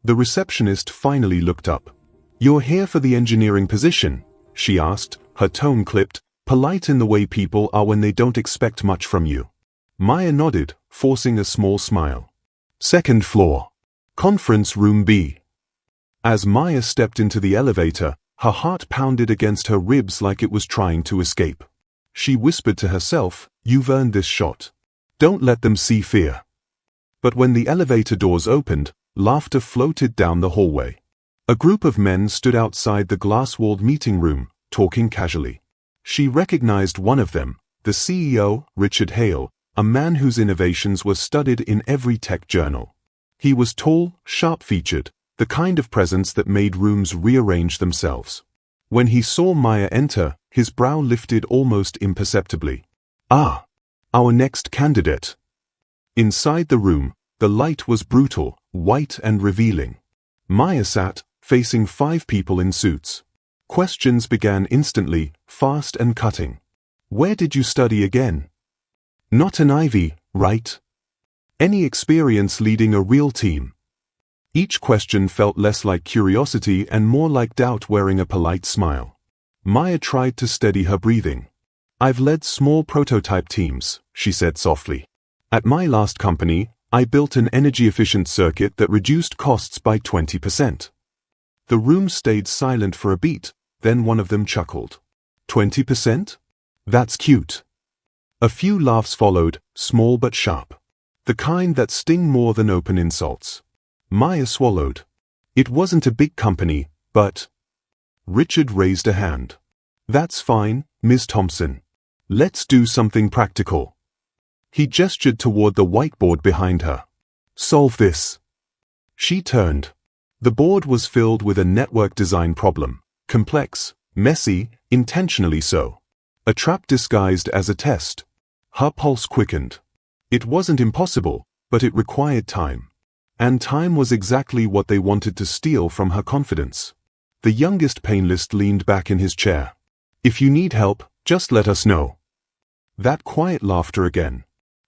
The receptionist finally looked up. "You're here for the engineering position?" she asked, her tone clipped, polite in the way people are when they don't expect much from you. Maya nodded, forcing a small smile. "Second floor. Conference room B." As Maya stepped into the elevator, her heart pounded against her ribs like it was trying to escape. She whispered to herself, "You've earned this shot. Don't let them see fear." But when the elevator doors opened, laughter floated down the hallway. A group of men stood outside the glass-walled meeting room, talking casually. She recognized one of them, the CEO, Richard Hale, a man whose innovations were studied in every tech journal. He was tall, sharp-featured, the kind of presence that made rooms rearrange themselves. When he saw Maya enter, his brow lifted almost imperceptibly. "Ah, our next candidate." Inside the room, the light was brutal, white and revealing. Maya sat, facing 5 people in suits. Questions began instantly, fast and cutting. "Where did you study again? Not an Ivy, right? Any experience leading a real team?" Each question felt less like curiosity and more like doubt wearing a polite smile. Maya tried to steady her breathing. "I've led small prototype teams," she said softly. "At my last company, I built an energy-efficient circuit that reduced costs by 20%. The room stayed silent for a beat, then one of them chuckled. 20%? That's cute." A few laughs followed, small but sharp. The kind that sting more than open insults. Maya swallowed. It wasn't a big company, but... Richard raised a hand. "That's fine, Ms. Thompson. Let's do something practical." He gestured toward the whiteboard behind her. "Solve this." She turned. The board was filled with a network design problem. Complex, messy, intentionally so. A trap disguised as a test. Her pulse quickened. It wasn't impossible, but it required time. And time was exactly what they wanted to steal from her confidence. The youngest panelist leaned back in his chair. "If you need help, just let us know." That quiet laughter again.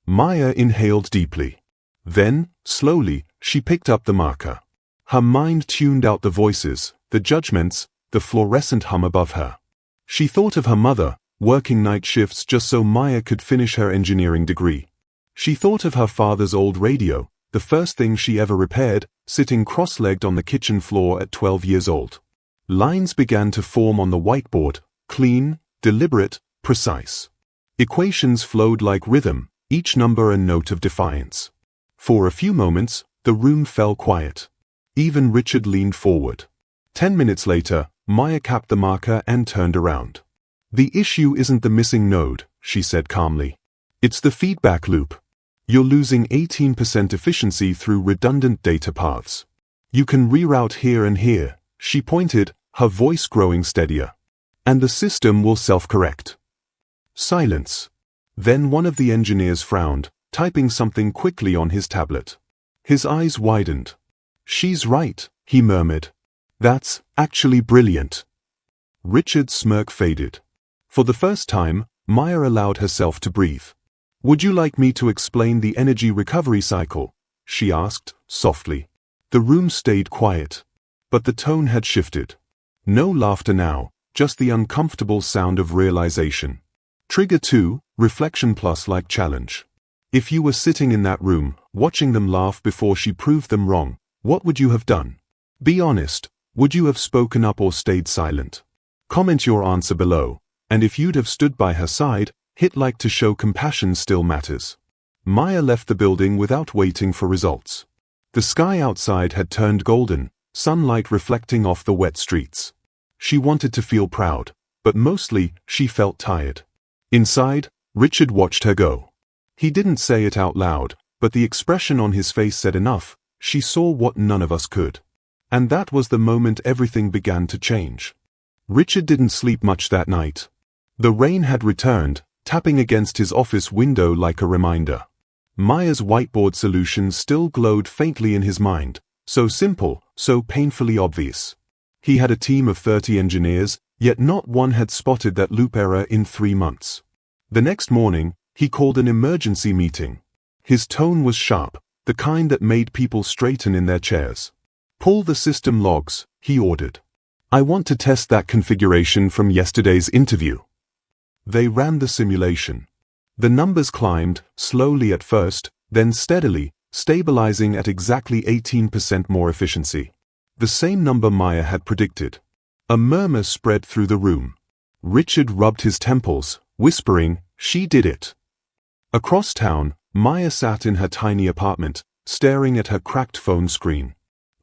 Maya inhaled deeply. Then, slowly, she picked up the marker. Her mind tuned out the voices, the judgments, the fluorescent hum above her. She thought of her mother, working night shifts just so Maya could finish her engineering degree. She thought of her father's old radio, the first thing she ever repaired, sitting cross-legged on the kitchen floor at 12 years old. Lines began to form on the whiteboard, clean, deliberate, precise. Equations flowed like rhythm, each number a note of defiance. For a few moments, the room fell quiet. Even Richard leaned forward. 10 minutes later, Maya capped the marker and turned around. "The issue isn't the missing node," she said calmly. "It's the feedback loop. You're losing 18% efficiency through redundant data paths. You can reroute here and here," she pointed, her voice growing steadier. "And the system will self-correct." Silence. Then one of the engineers frowned, typing something quickly on his tablet. His eyes widened. "She's right," he murmured. "That's actually brilliant." Richard's smirk faded. For the first time, Maya allowed herself to breathe. "Would you like me to explain the energy recovery cycle?" she asked, softly. The room stayed quiet. But the tone had shifted. No laughter now, just the uncomfortable sound of realization. Trigger 2, reflection plus like challenge. If you were sitting in that room, watching them laugh before she proved them wrong, what would you have done? Be honest, would you have spoken up or stayed silent? Comment your answer below, and if you'd have stood by her side, hit like to show compassion still matters. Maya left the building without waiting for results. The sky outside had turned golden, sunlight reflecting off the wet streets. She wanted to feel proud, but mostly, she felt tired. Inside, Richard watched her go. He didn't say it out loud, but the expression on his face said enough. She saw what none of us could. And that was the moment everything began to change. Richard didn't sleep much that night. The rain had returned, tapping against his office window like a reminder. Maya's whiteboard solution still glowed faintly in his mind, so simple, so painfully obvious. He had a team of 30 engineers, yet not one had spotted that loop error in 3 months. The next morning, he called an emergency meeting. His tone was sharp, the kind that made people straighten in their chairs. Pull the system logs, he ordered. I want to test that configuration from yesterday's interview. They ran the simulation. The numbers climbed, slowly at first, then steadily, stabilizing at exactly 18% more efficiency. The same number Maya had predicted. A murmur spread through the room. Richard rubbed his temples, whispering, "She did it." Across town, Maya sat in her tiny apartment, staring at her cracked phone screen.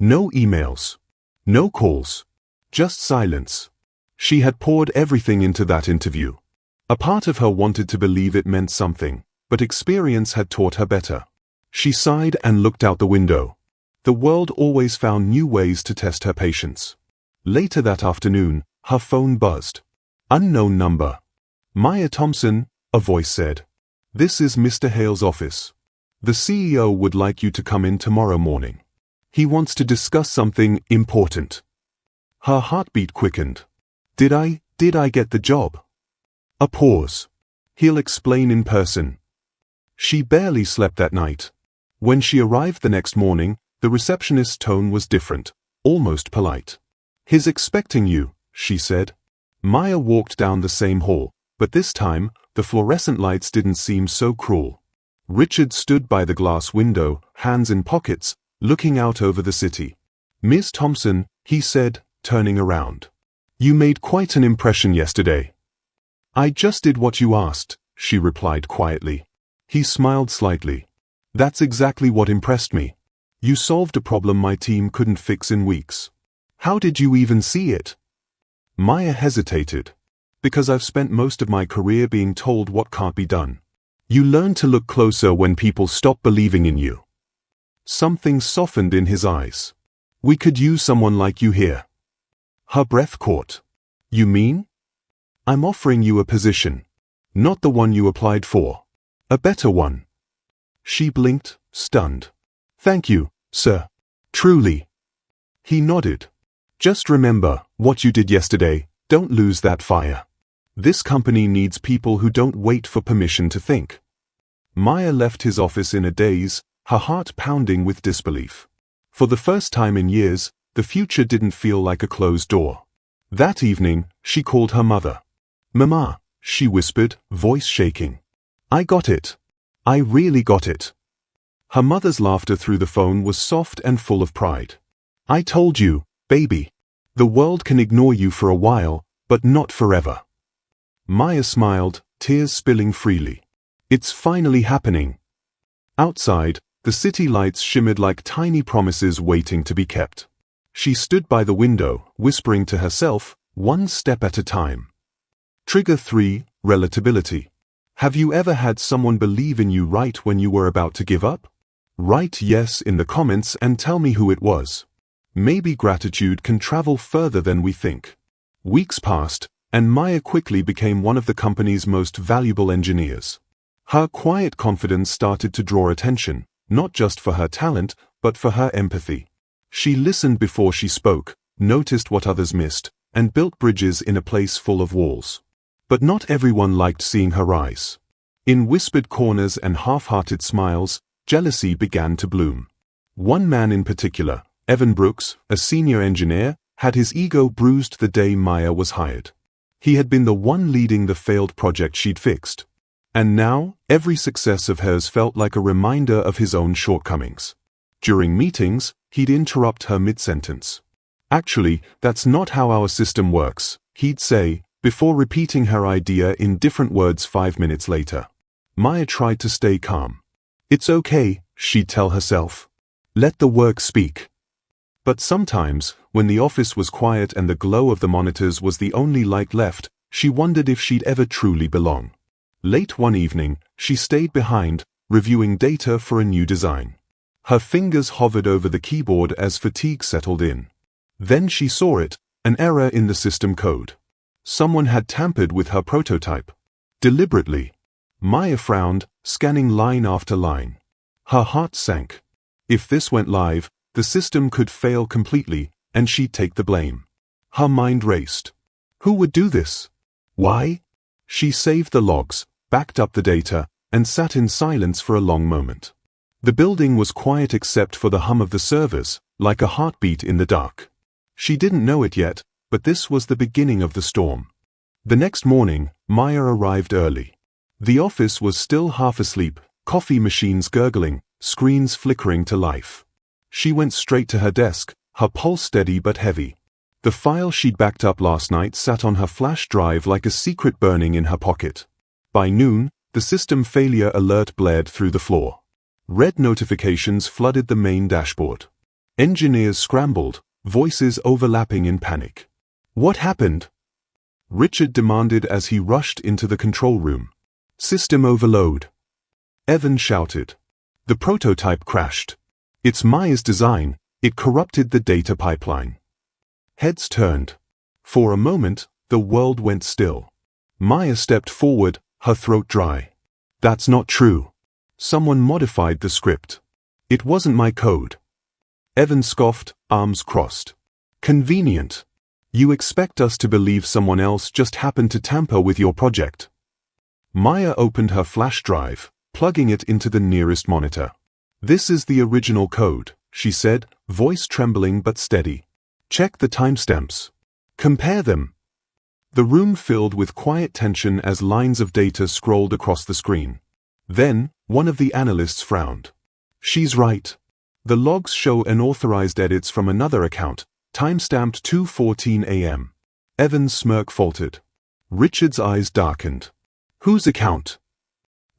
No emails. No calls. Just silence. She had poured everything into that interview. A part of her wanted to believe it meant something, but experience had taught her better. She sighed and looked out the window. The world always found new ways to test her patience. Later that afternoon, her phone buzzed. Unknown number. Maya Thompson, a voice said. This is Mr. Hale's office. The CEO would like you to come in tomorrow morning. He wants to discuss something important. Her heartbeat quickened. Did I get the job? A pause. He'll explain in person. She barely slept that night. When she arrived the next morning, the receptionist's tone was different, almost polite. He's expecting you, she said. Maya walked down the same hall, but this time, the fluorescent lights didn't seem so cruel. Richard stood by the glass window, hands in pockets, looking out over the city. Miss Thompson, he said, turning around. You made quite an impression yesterday. I just did what you asked, she replied quietly. He smiled slightly. That's exactly what impressed me. You solved a problem my team couldn't fix in weeks. How did you even see it? Maya hesitated. Because I've spent most of my career being told what can't be done. You learn to look closer when people stop believing in you. Something softened in his eyes. We could use someone like you here. Her breath caught. You mean? I'm offering you a position. Not the one you applied for. A better one. She blinked, stunned. Thank you, sir. Truly. He nodded. Just remember, what you did yesterday, don't lose that fire. This company needs people who don't wait for permission to think. Maya left his office in a daze, her heart pounding with disbelief. For the first time in years, the future didn't feel like a closed door. That evening, she called her mother. Mama, she whispered, voice shaking. I got it. I really got it. Her mother's laughter through the phone was soft and full of pride. I told you, baby. The world can ignore you for a while, but not forever. Maya smiled, tears spilling freely. It's finally happening. Outside, the city lights shimmered like tiny promises waiting to be kept. She stood by the window, whispering to herself, one step at a time. Trigger 3, relatability. Have you ever had someone believe in you right when you were about to give up? Write yes in the comments and tell me who it was. Maybe gratitude can travel further than we think. Weeks passed, and Maya quickly became one of the company's most valuable engineers. Her quiet confidence started to draw attention, not just for her talent, but for her empathy. She listened before she spoke, noticed what others missed, and built bridges in a place full of walls. But not everyone liked seeing her rise. In whispered corners and half-hearted smiles, jealousy began to bloom. One man in particular, Evan Brooks, a senior engineer, had his ego bruised the day Maya was hired. He had been the one leading the failed project she'd fixed. And now, every success of hers felt like a reminder of his own shortcomings. During meetings, he'd interrupt her mid-sentence. Actually, that's not how our system works, he'd say, before repeating her idea in different words 5 minutes later. Maya tried to stay calm. It's okay, she'd tell herself. Let the work speak. But sometimes, when the office was quiet and the glow of the monitors was the only light left, she wondered if she'd ever truly belong. Late one evening, she stayed behind, reviewing data for a new design. Her fingers hovered over the keyboard as fatigue settled in. Then she saw it, an error in the system code. Someone had tampered with her prototype. Deliberately. Maya frowned, scanning line after line. Her heart sank. If this went live, the system could fail completely, and she'd take the blame. Her mind raced. Who would do this? Why? She saved the logs, backed up the data, and sat in silence for a long moment. The building was quiet except for the hum of the servers, like a heartbeat in the dark. She didn't know it yet, but this was the beginning of the storm. The next morning, Maya arrived early. The office was still half asleep, coffee machines gurgling, screens flickering to life. She went straight to her desk, her pulse steady but heavy. The file she'd backed up last night sat on her flash drive like a secret burning in her pocket. By noon, the system failure alert blared through the floor. Red notifications flooded the main dashboard. Engineers scrambled, voices overlapping in panic. "What happened?" Richard demanded as he rushed into the control room. "System overload," Evan shouted. "The prototype crashed. It's Maya's design, it corrupted the data pipeline." Heads turned. For a moment, the world went still. Maya stepped forward, her throat dry. "That's not true. Someone modified the script. It wasn't my code." Evan scoffed, arms crossed. "Convenient. You expect us to believe someone else just happened to tamper with your project?" Maya opened her flash drive, plugging it into the nearest monitor. "This is the original code," she said, voice trembling but steady. "Check the timestamps. Compare them." The room filled with quiet tension as lines of data scrolled across the screen. Then, one of the analysts frowned. "She's right. The logs show unauthorized edits from another account, timestamped 2:14 a.m. Evan's smirk faltered. Richard's eyes darkened. "Whose account?"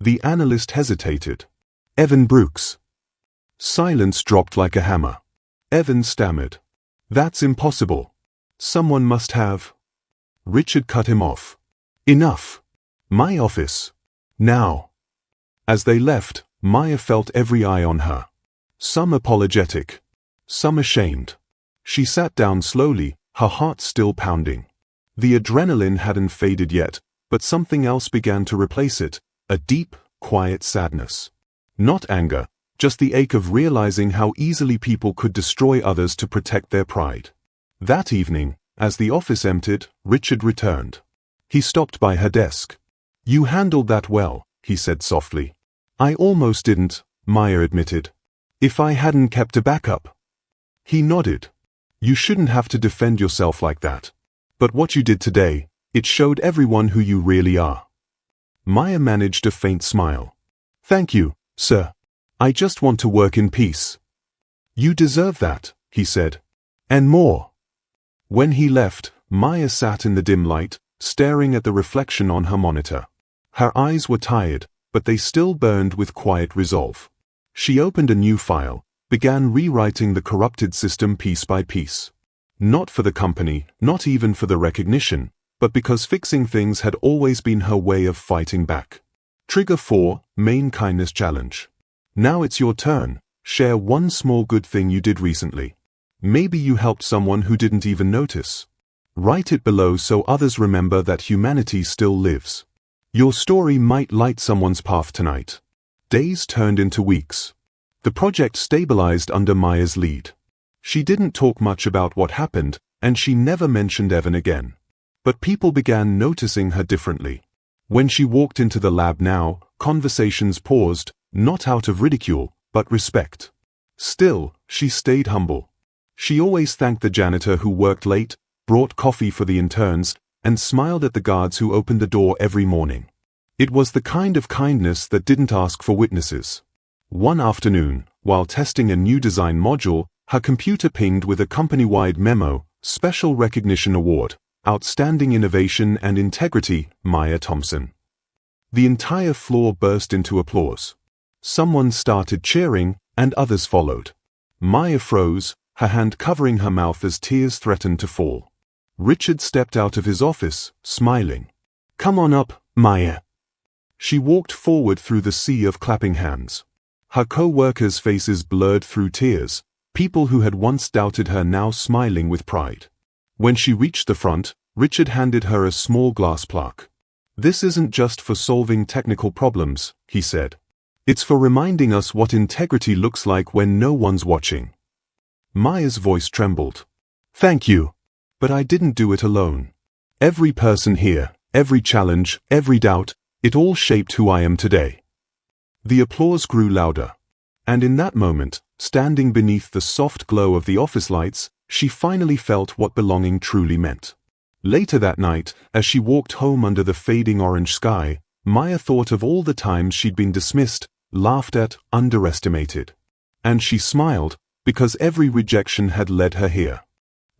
The analyst hesitated. "Evan Brooks." Silence dropped like a hammer. Evan stammered. "That's impossible. Someone must have." Richard cut him off. "Enough. My office. Now." As they left, Maya felt every eye on her. Some apologetic. Some ashamed. She sat down slowly, her heart still pounding. The adrenaline hadn't faded yet, but something else began to replace it, a deep, quiet sadness. Not anger, just the ache of realizing how easily people could destroy others to protect their pride. That evening, as the office emptied, Richard returned. He stopped by her desk. "You handled that well," he said softly. "I almost didn't," Maya admitted. "If I hadn't kept a backup." He nodded. "You shouldn't have to defend yourself like that. But what you did today, it showed everyone who you really are." Maya managed a faint smile. "Thank you, sir. I just want to work in peace." "You deserve that," he said. "And more." When he left, Maya sat in the dim light, staring at the reflection on her monitor. Her eyes were tired, but they still burned with quiet resolve. She opened a new file, began rewriting the corrupted system piece by piece. Not for the company, not even for the recognition, but because fixing things had always been her way of fighting back. Trigger 4, Main Kindness Challenge. Now it's your turn. Share one small good thing you did recently. Maybe you helped someone who didn't even notice. Write it below so others remember that humanity still lives. Your story might light someone's path tonight. Days turned into weeks. The project stabilized under Maya's lead. She didn't talk much about what happened, and she never mentioned Evan again. But people began noticing her differently. When she walked into the lab now, conversations paused, not out of ridicule, but respect. Still, she stayed humble. She always thanked the janitor who worked late, brought coffee for the interns, and smiled at the guards who opened the door every morning. It was the kind of kindness that didn't ask for witnesses. One afternoon, while testing a new design module, her computer pinged with a company-wide memo, Special Recognition Award, Outstanding Innovation and Integrity, Maya Thompson. The entire floor burst into applause. Someone started cheering, and others followed. Maya froze, her hand covering her mouth as tears threatened to fall. Richard stepped out of his office, smiling. "Come on up, Maya." She walked forward through the sea of clapping hands. Her co-workers' faces blurred through tears, people who had once doubted her now smiling with pride. When she reached the front, Richard handed her a small glass plaque. "This isn't just for solving technical problems," he said. "It's for reminding us what integrity looks like when no one's watching." Maya's voice trembled. "Thank you. But I didn't do it alone. Every person here, every challenge, every doubt, it all shaped who I am today." The applause grew louder. And in that moment, Standing beneath the soft glow of the office lights, she finally felt what belonging truly meant. Later that night, as she walked home under the fading orange sky, Maya thought of all the times she'd been dismissed, laughed at, underestimated. And she smiled, because every rejection had led her here.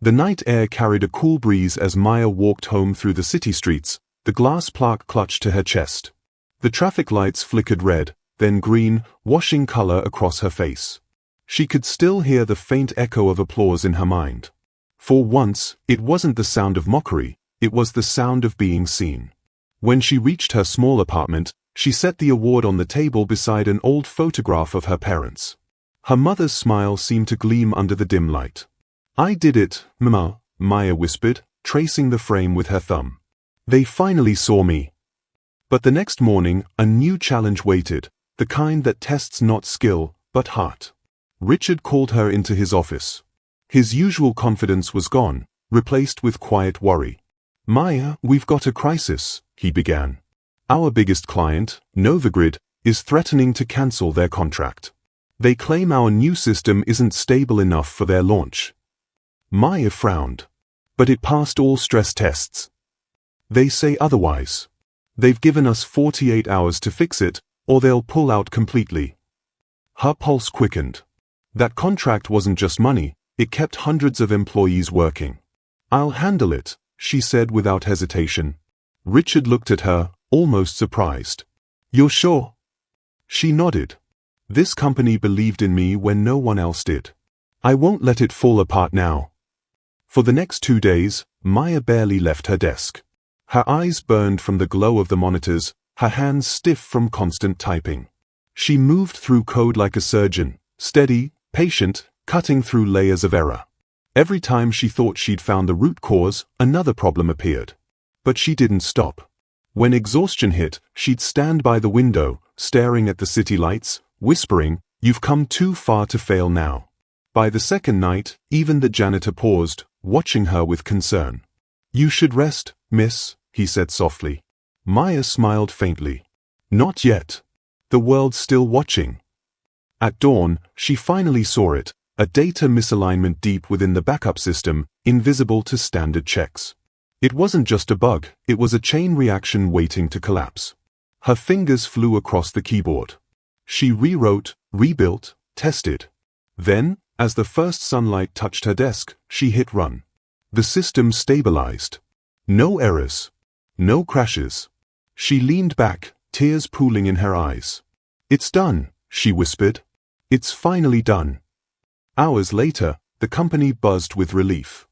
The night air carried a cool breeze as Maya walked home through the city streets, the glass plaque clutched to her chest. The traffic lights flickered red, then green, washing color across her face. She could still hear the faint echo of applause in her mind. For once, it wasn't the sound of mockery, it was the sound of being seen. When she reached her small apartment, she set the award on the table beside an old photograph of her parents. Her mother's smile seemed to gleam under the dim light. "I did it, Mama," Maya whispered, tracing the frame with her thumb. "They finally saw me." But the next morning, a new challenge waited, the kind that tests not skill, but heart. Richard called her into his office. His usual confidence was gone, replaced with quiet worry. "Maya, we've got a crisis," he began. "Our biggest client, Novagrid, is threatening to cancel their contract. They claim our new system isn't stable enough for their launch." Maya frowned. "But it passed all stress tests." "They say otherwise. They've given us 48 hours to fix it, or they'll pull out completely." Her pulse quickened. That contract wasn't just money, it kept hundreds of employees working. "I'll handle it," she said without hesitation. Richard looked at her, almost surprised. "You're sure?" She nodded. "This company believed in me when no one else did. I won't let it fall apart now." For the next 2 days, Maya barely left her desk. Her eyes burned from the glow of the monitors, her hands stiff from constant typing. She moved through code like a surgeon, steady, patient, cutting through layers of error. Every time she thought she'd found the root cause, another problem appeared. But she didn't stop. When exhaustion hit, she'd stand by the window, staring at the city lights, whispering, "You've come too far to fail now." By the second night, even the janitor paused, watching her with concern. "You should rest, miss," he said softly. Maya smiled faintly. "Not yet. The world's still watching." At dawn, she finally saw it, a data misalignment deep within the backup system, invisible to standard checks. It wasn't just a bug, it was a chain reaction waiting to collapse. Her fingers flew across the keyboard. She rewrote, rebuilt, tested. Then, as the first sunlight touched her desk, she hit run. The system stabilized. No errors. No crashes. She leaned back, tears pooling in her eyes. "It's done," she whispered. "It's finally done." Hours later, the company buzzed with relief.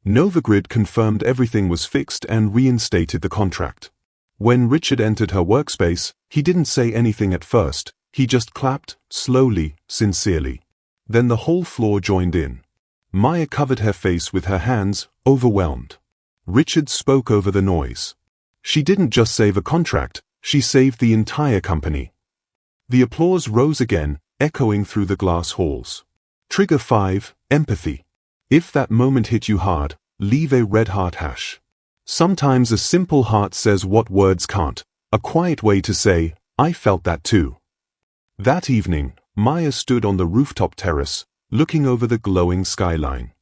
Novagrid confirmed everything was fixed and reinstated the contract. When Richard entered her workspace, he didn't say anything at first, he just clapped, slowly, sincerely. Then the whole floor joined in. Maya covered her face with her hands, overwhelmed. Richard spoke over the noise. She didn't just save a contract, she saved the entire company. The applause rose again, echoing through the glass halls. Trigger 5, empathy. If that moment hit you hard, leave a red heart hash. Sometimes a simple heart says what words can't, a quiet way to say, "I felt that too." That evening, Maya stood on the rooftop terrace, looking over the glowing skyline.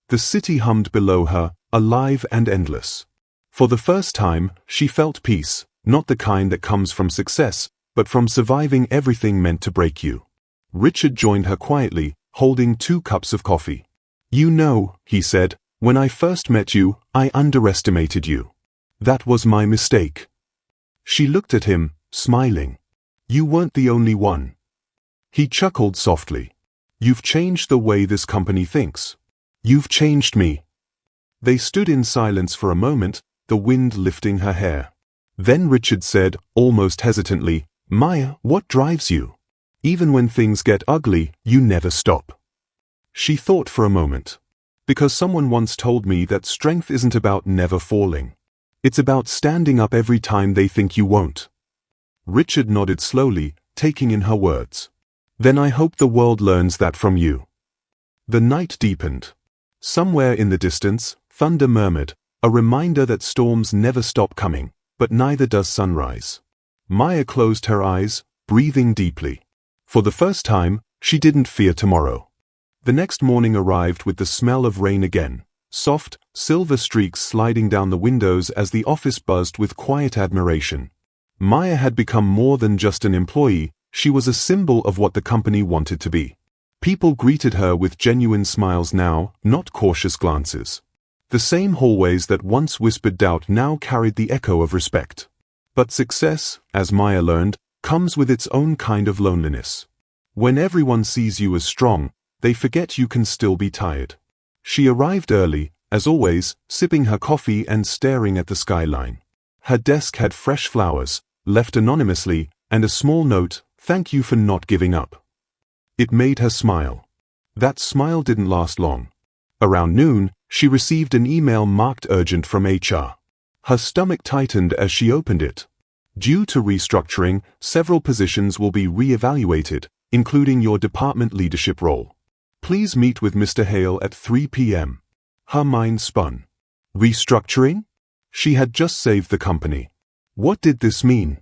The city hummed below her, alive and endless. For the first time, she felt peace, not the kind that comes from success, but from surviving everything meant to break you. Richard joined her quietly, holding 2 cups of coffee. "You know," he said, "when I first met you, I underestimated you. That was my mistake." She looked at him, smiling. "You weren't the only one." He chuckled softly. "You've changed the way this company thinks. You've changed me." They stood in silence for a moment, the wind lifting her hair. Then Richard said, almost hesitantly, "Maya, what drives you? Even when things get ugly, you never stop." She thought for a moment. "Because someone once told me that strength isn't about never falling. It's about standing up every time they think you won't." Richard nodded slowly, taking in her words. "Then I hope the world learns that from you." The night deepened. Somewhere in the distance, thunder murmured, a reminder that storms never stop coming, but neither does sunrise. Maya closed her eyes, breathing deeply. For the first time, she didn't fear tomorrow. The next morning arrived with the smell of rain again, soft, silver streaks sliding down the windows as the office buzzed with quiet admiration. Maya had become more than just an employee, she was a symbol of what the company wanted to be. People greeted her with genuine smiles now, not cautious glances. The same hallways that once whispered doubt now carried the echo of respect. But success, as Maya learned, comes with its own kind of loneliness. When everyone sees you as strong, they forget you can still be tired. She arrived early, as always, sipping her coffee and staring at the skyline. Her desk had fresh flowers, left anonymously, and a small note, "Thank you for not giving up." It made her smile. That smile didn't last long. Around noon, she received an email marked urgent from HR. Her stomach tightened as she opened it. Due to restructuring, several positions will be re-evaluated, including your department leadership role. Please meet with Mr. Hale at 3 p.m. Her mind spun. Restructuring? She had just saved the company. What did this mean?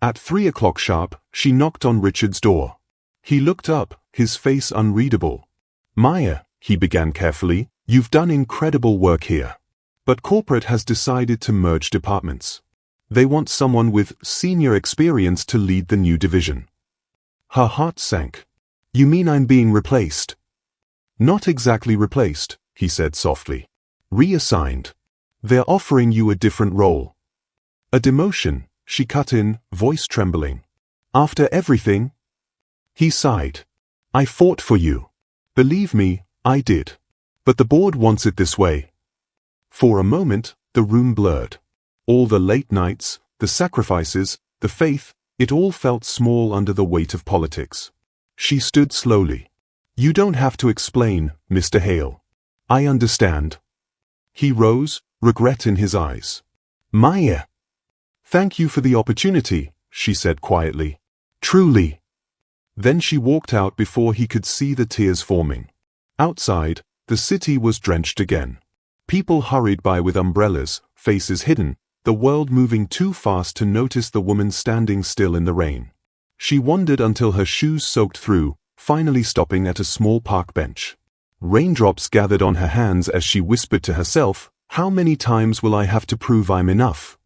At 3 o'clock sharp, she knocked on Richard's door. He looked up, his face unreadable. "Maya," he began carefully, "you've done incredible work here. But corporate has decided to merge departments. They want someone with senior experience to lead the new division." Her heart sank. "You mean I'm being replaced?" "Not exactly replaced," he said softly. "Reassigned. They're offering you a different role." "A demotion," she cut in, voice trembling. "After everything?" He sighed. "I fought for you. Believe me, I did. But the board wants it this way." For a moment, the room blurred. All the late nights, the sacrifices, the faith, it all felt small under the weight of politics. She stood slowly. "You don't have to explain, Mr. Hale. I understand." He rose, regret in his eyes. "Maya." "Thank you for the opportunity," she said quietly. "Truly." Then she walked out before he could see the tears forming. Outside, the city was drenched again. People hurried by with umbrellas, faces hidden, the world moving too fast to notice the woman standing still in the rain. She wandered until her shoes soaked through, finally stopping at a small park bench. Raindrops gathered on her hands as she whispered to herself, "How many times will I have to prove I'm enough?"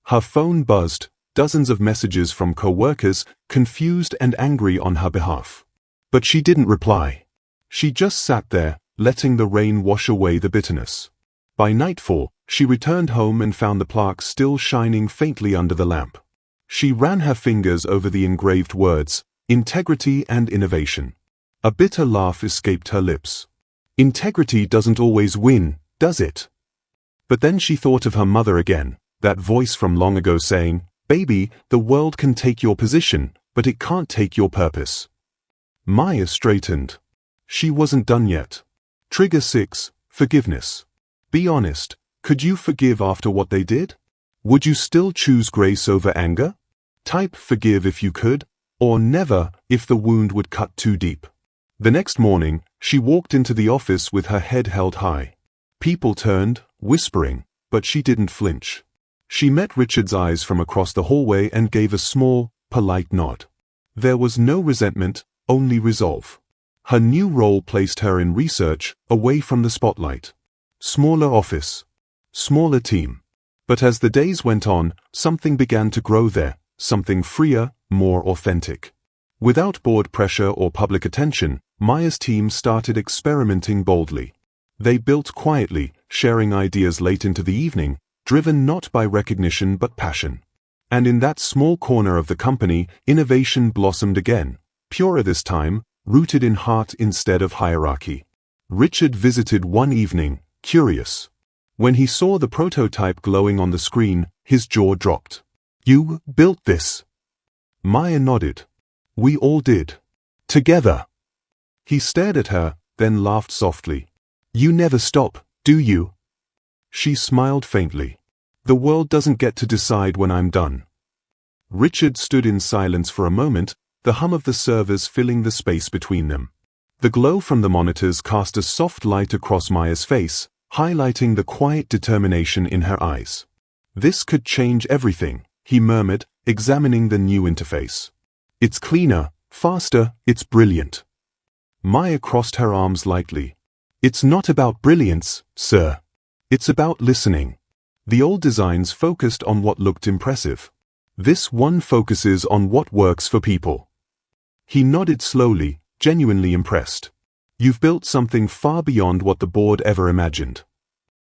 Her phone buzzed, dozens of messages from co-workers, confused and angry on her behalf. But she didn't reply. She just sat there, letting the rain wash away the bitterness. By nightfall, she returned home and found the plaque still shining faintly under the lamp. She ran her fingers over the engraved words, "Integrity and Innovation." A bitter laugh escaped her lips. Integrity doesn't always win, does it? But then she thought of her mother again, that voice from long ago saying, "Baby, the world can take your position, but it can't take your purpose." Maya straightened. She wasn't done yet. Trigger 6, forgiveness. Be honest, could you forgive after what they did? Would you still choose grace over anger? Type forgive if you could, or never if the wound would cut too deep. The next morning, she walked into the office with her head held high. People turned, whispering, but she didn't flinch. She met Richard's eyes from across the hallway and gave a small, polite nod. There was no resentment, only resolve. Her new role placed her in research, away from the spotlight. Smaller office. Smaller team. But as the days went on, something began to grow there, something freer, more authentic. Without board pressure or public attention, Maya's team started experimenting boldly. They built quietly, sharing ideas late into the evening, driven not by recognition but passion. And in that small corner of the company, innovation blossomed again, purer this time, rooted in heart instead of hierarchy. Richard visited one evening, curious. When he saw the prototype glowing on the screen, his jaw dropped. "You built this?" Maya nodded. "We all did. Together." He stared at her, then laughed softly. "You never stop, do you?" She smiled faintly. "The world doesn't get to decide when I'm done." Richard stood in silence for a moment, the hum of the servers filling the space between them. The glow from the monitors cast a soft light across Maya's face, highlighting the quiet determination in her eyes. "This could change everything," he murmured, examining the new interface. "It's cleaner, faster, it's brilliant." Maya crossed her arms lightly. It's not about brilliance, sir. It's about listening. The old designs focused on what looked impressive. This one focuses on what works for people. He nodded slowly, genuinely impressed. You've built something far beyond what the board ever imagined.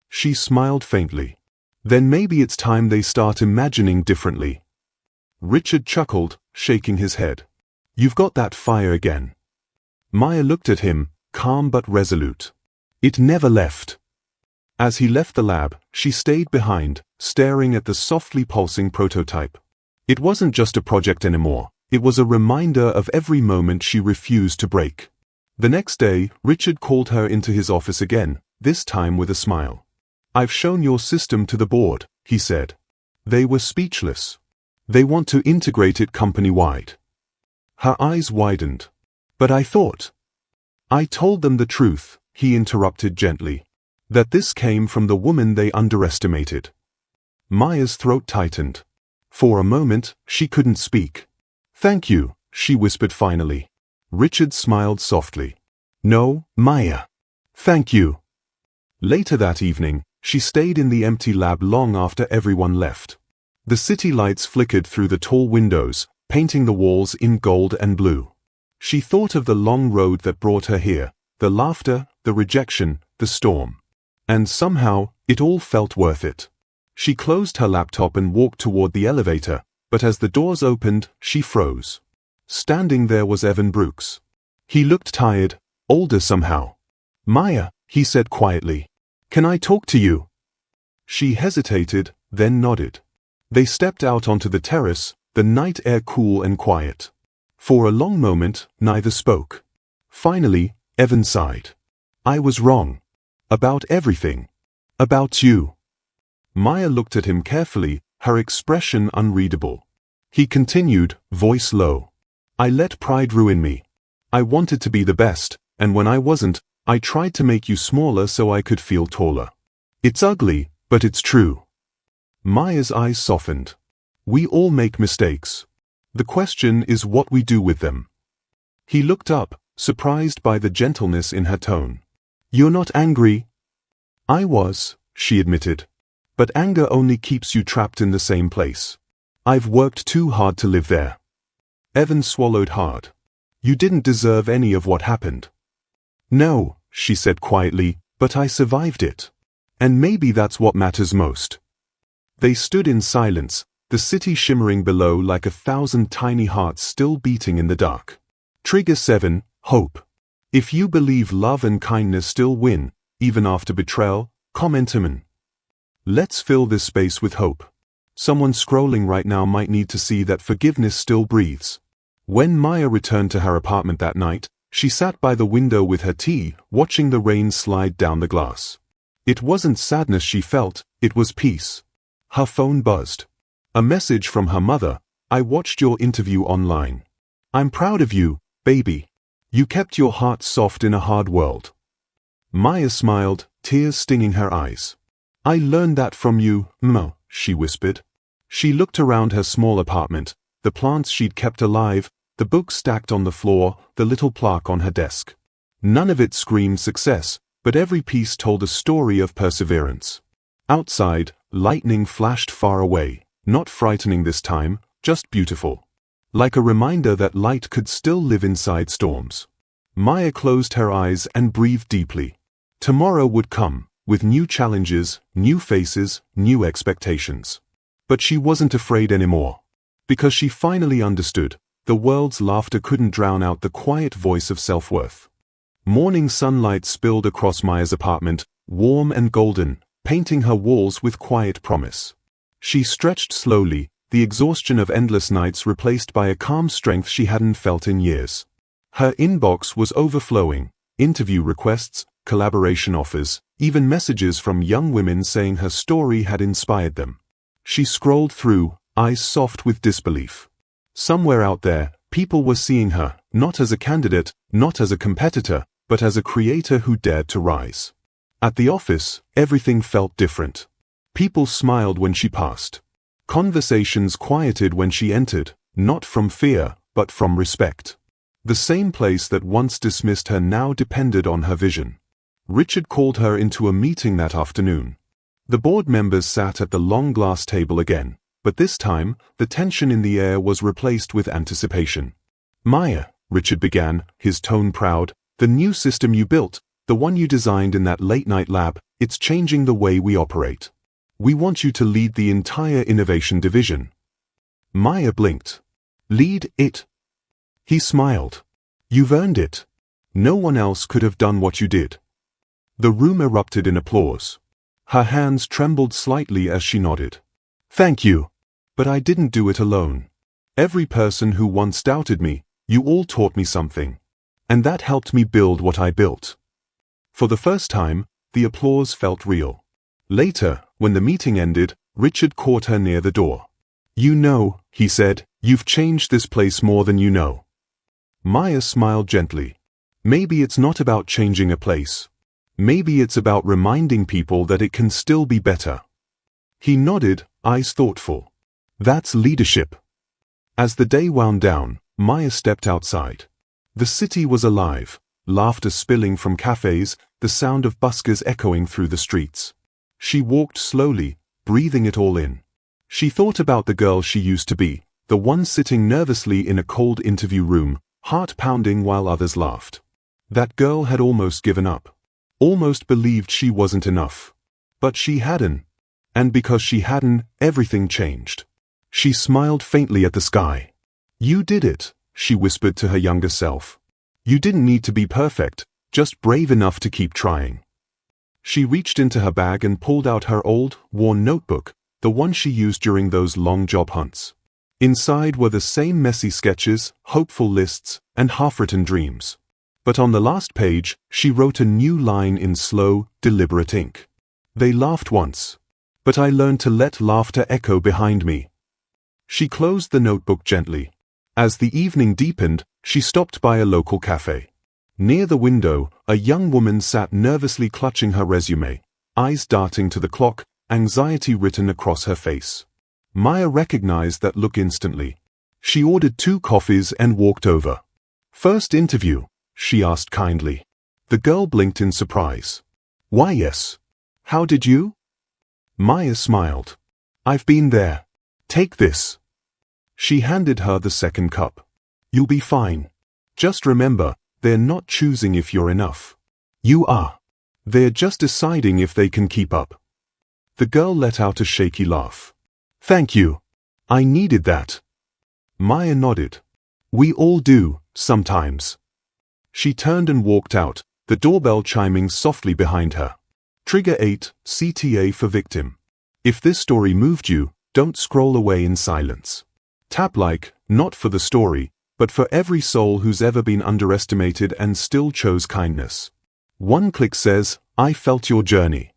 She smiled faintly. Then maybe it's time they start imagining differently. Richard chuckled, shaking his head. You've got that fire again. Maya looked at him, calm but resolute. It never left. As he left the lab, she stayed behind, staring at the softly pulsing prototype. It wasn't just a project anymore. It was a reminder of every moment she refused to break. The next day, Richard called her into his office again, this time with a smile. I've shown your system to the board, he said. They were speechless. They want to integrate it company-wide. Her eyes widened. But I thought. I told them the truth, he interrupted gently. That this came from the woman they underestimated. Maya's throat tightened. For a moment, she couldn't speak. Thank you, she whispered finally. Richard smiled softly. No, Maya. Thank you. Later that evening, she stayed in the empty lab long after everyone left. The city lights flickered through the tall windows, painting the walls in gold and blue. She thought of the long road that brought her here, the laughter, the rejection, the storm. And somehow, it all felt worth it. She closed her laptop and walked toward the elevator, but as the doors opened, she froze. Standing there was Evan Brooks. He looked tired, older somehow. Maya, he said quietly. Can I talk to you? She hesitated, then nodded. They stepped out onto the terrace, the night air cool and quiet. For a long moment, neither spoke. Finally, Evan sighed. I was wrong. About everything. About you. Maya looked at him carefully, her expression unreadable. He continued, voice low. I let pride ruin me. I wanted to be the best, and when I wasn't, I tried to make you smaller so I could feel taller. It's ugly, but it's true. Maya's eyes softened. We all make mistakes. The question is what we do with them. He looked up, surprised by the gentleness in her tone. You're not angry? I was, she admitted. But anger only keeps you trapped in the same place. I've worked too hard to live there. Evan swallowed hard. You didn't deserve any of what happened. No, she said quietly, but I survived it. And maybe that's what matters most. They stood in silence, the city shimmering below like 1,000 tiny hearts still beating in the dark. Trigger 7, Hope. If you believe love and kindness still win, even after betrayal, comment "Amen." Let's fill this space with hope. Someone scrolling right now might need to see that forgiveness still breathes. When Maya returned to her apartment that night, she sat by the window with her tea, watching the rain slide down the glass. It wasn't sadness she felt, it was peace. Her phone buzzed. A message from her mother. I watched your interview online. I'm proud of you, baby. You kept your heart soft in a hard world. Maya smiled, tears stinging her eyes. I learned that from you, Ma, she whispered. She looked around her small apartment, the plants she'd kept alive, the books stacked on the floor, the little plaque on her desk. None of it screamed success, but every piece told a story of perseverance. Outside, lightning flashed far away, not frightening this time, just beautiful. Like a reminder that light could still live inside storms. Maya closed her eyes and breathed deeply. Tomorrow would come, with new challenges, new faces, new expectations. But she wasn't afraid anymore. Because she finally understood, the world's laughter couldn't drown out the quiet voice of self-worth. Morning sunlight spilled across Maya's apartment, warm and golden, painting her walls with quiet promise. She stretched slowly, the exhaustion of endless nights replaced by a calm strength she hadn't felt in years. Her inbox was overflowing, interview requests, collaboration offers, even messages from young women saying her story had inspired them. She scrolled through, eyes soft with disbelief. Somewhere out there, people were seeing her, not as a candidate, not as a competitor, but as a creator who dared to rise. At the office, everything felt different. People smiled when she passed. Conversations quieted when she entered, not from fear, but from respect. The same place that once dismissed her now depended on her vision. Richard called her into a meeting that afternoon. The board members sat at the long glass table again, but this time, the tension in the air was replaced with anticipation. "Maya," Richard began, his tone proud, "the new system you built, the one you designed in that late-night lab, it's changing the way we operate. We want you to lead the entire innovation division." Maya blinked. "Lead it?" He smiled. "You've earned it. No one else could have done what you did." The room erupted in applause. Her hands trembled slightly as she nodded. "Thank you. But I didn't do it alone. Every person who once doubted me, you all taught me something. And that helped me build what I built." For the first time, the applause felt real. Later, when the meeting ended, Richard caught her near the door. "You know," he said, "you've changed this place more than you know." Maya smiled gently. "Maybe it's not about changing a place. Maybe it's about reminding people that it can still be better." He nodded, eyes thoughtful. "That's leadership." As the day wound down, Maya stepped outside. The city was alive, laughter spilling from cafes, the sound of buskers echoing through the streets. She walked slowly, breathing it all in. She thought about the girl she used to be, the one sitting nervously in a cold interview room, heart pounding while others laughed. That girl had almost given up. Almost believed she wasn't enough. But she hadn't. And because she hadn't, everything changed. She smiled faintly at the sky. "You did it," she whispered to her younger self. "You didn't need to be perfect, just brave enough to keep trying." She reached into her bag and pulled out her old, worn notebook, the one she used during those long job hunts. Inside were the same messy sketches, hopeful lists, and half-written dreams. But on the last page, she wrote a new line in slow, deliberate ink. "They laughed once. But I learned to let laughter echo behind me." She closed the notebook gently. As the evening deepened, she stopped by a local cafe. Near the window, a young woman sat nervously clutching her resume, eyes darting to the clock, anxiety written across her face. Maya recognized that look instantly. She ordered 2 coffees and walked over. "First interview?" she asked kindly. The girl blinked in surprise. "Why yes. How did you?" Maya smiled. "I've been there. Take this." She handed her the second cup. "You'll be fine. Just remember, they're not choosing if you're enough. You are. They're just deciding if they can keep up." The girl let out a shaky laugh. "Thank you. I needed that." Maya nodded. "We all do, sometimes." She turned and walked out, the doorbell chiming softly behind her. Trigger 8, CTA for victim. If this story moved you, don't scroll away in silence. Tap like, not for the story, but for every soul who's ever been underestimated and still chose kindness. One click says, "I felt your journey."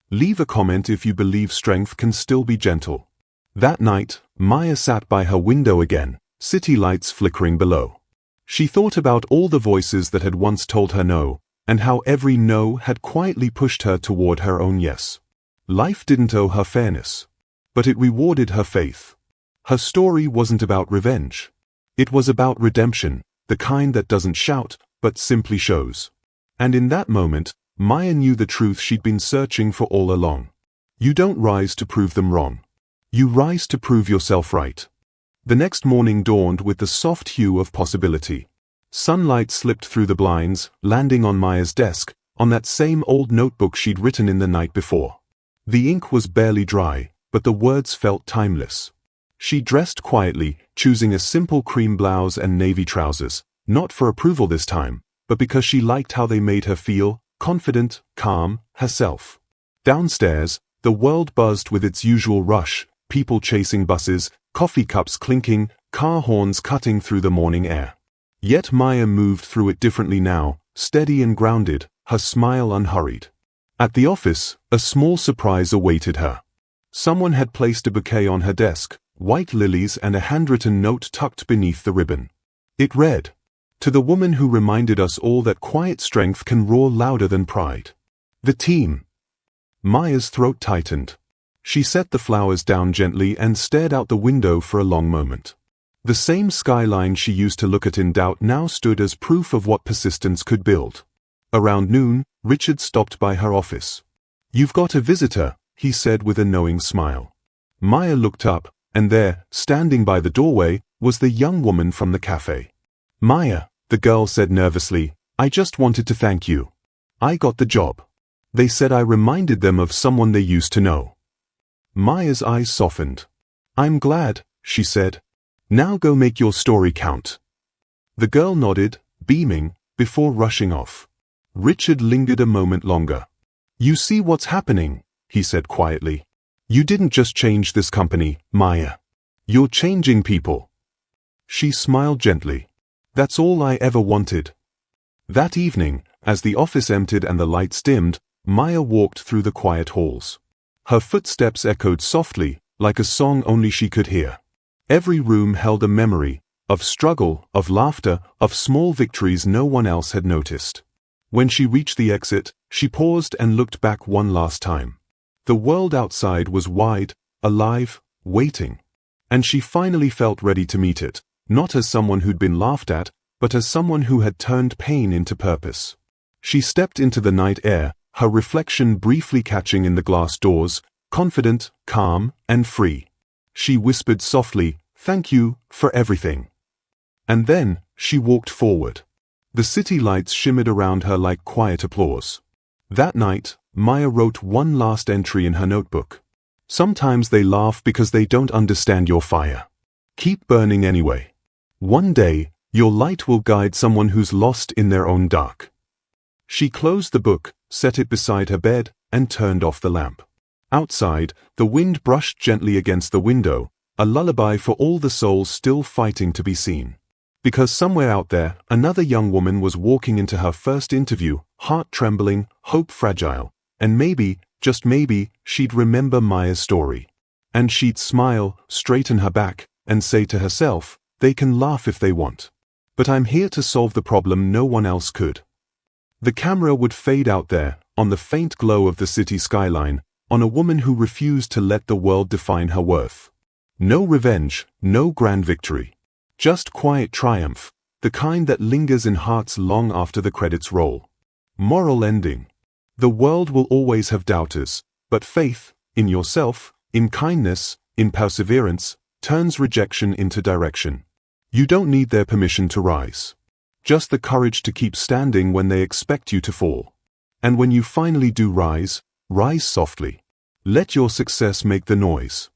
Leave a comment if you believe strength can still be gentle. That night, Maya sat by her window again, city lights flickering below. She thought about all the voices that had once told her no, and how every no had quietly pushed her toward her own yes. Life didn't owe her fairness, but it rewarded her faith. Her story wasn't about revenge. It was about redemption, the kind that doesn't shout, but simply shows. And in that moment, Maya knew the truth she'd been searching for all along. You don't rise to prove them wrong. You rise to prove yourself right. The next morning dawned with the soft hue of possibility. Sunlight slipped through the blinds, landing on Maya's desk, on that same old notebook she'd written in the night before. The ink was barely dry, but the words felt timeless. She dressed quietly, choosing a simple cream blouse and navy trousers, not for approval this time, but because she liked how they made her feel, confident, calm, herself. Downstairs, the world buzzed with its usual rush, people chasing buses, coffee cups clinking, car horns cutting through the morning air. Yet Maya moved through it differently now, steady and grounded, her smile unhurried. At the office, a small surprise awaited her. Someone had placed a bouquet on her desk, white lilies and a handwritten note tucked beneath the ribbon. It read, "To the woman who reminded us all that quiet strength can roar louder than pride. The team." Maya's throat tightened. She set the flowers down gently and stared out the window for a long moment. The same skyline she used to look at in doubt now stood as proof of what persistence could build. Around noon, Richard stopped by her office. "You've got a visitor," he said with a knowing smile. Maya looked up, and there, standing by the doorway, was the young woman from the cafe. "Maya," the girl said nervously, "I just wanted to thank you. I got the job. They said I reminded them of someone they used to know." Maya's eyes softened. "I'm glad," she said. "Now go make your story count." The girl nodded, beaming, before rushing off. Richard lingered a moment longer. "You see what's happening," he said quietly. "You didn't just change this company, Maya. You're changing people." She smiled gently. "That's all I ever wanted." That evening, as the office emptied and the lights dimmed, Maya walked through the quiet halls. Her footsteps echoed softly, like a song only she could hear. Every room held a memory, of struggle, of laughter, of small victories no one else had noticed. When she reached the exit, she paused and looked back one last time. The world outside was wide, alive, waiting. And she finally felt ready to meet it, not as someone who'd been laughed at, but as someone who had turned pain into purpose. She stepped into the night air, her reflection briefly catching in the glass doors, confident, calm, and free. She whispered softly, "Thank you for everything." And then, she walked forward. The city lights shimmered around her like quiet applause. That night, Maya wrote one last entry in her notebook. "Sometimes they laugh because they don't understand your fire. Keep burning anyway. One day, your light will guide someone who's lost in their own dark." She closed the book, set it beside her bed, and turned off the lamp. Outside, the wind brushed gently against the window, a lullaby for all the souls still fighting to be seen. Because somewhere out there, another young woman was walking into her first interview, heart trembling, hope fragile, and maybe, just maybe, she'd remember Maya's story. And she'd smile, straighten her back, and say to herself, "They can laugh if they want. But I'm here to solve the problem no one else could." The camera would fade out there, on the faint glow of the city skyline, on a woman who refused to let the world define her worth. No revenge, no grand victory. Just quiet triumph, the kind that lingers in hearts long after the credits roll. Moral ending. The world will always have doubters, but faith, in yourself, in kindness, in perseverance, turns rejection into direction. You don't need their permission to rise. Just the courage to keep standing when they expect you to fall. And when you finally do rise, rise softly. Let your success make the noise.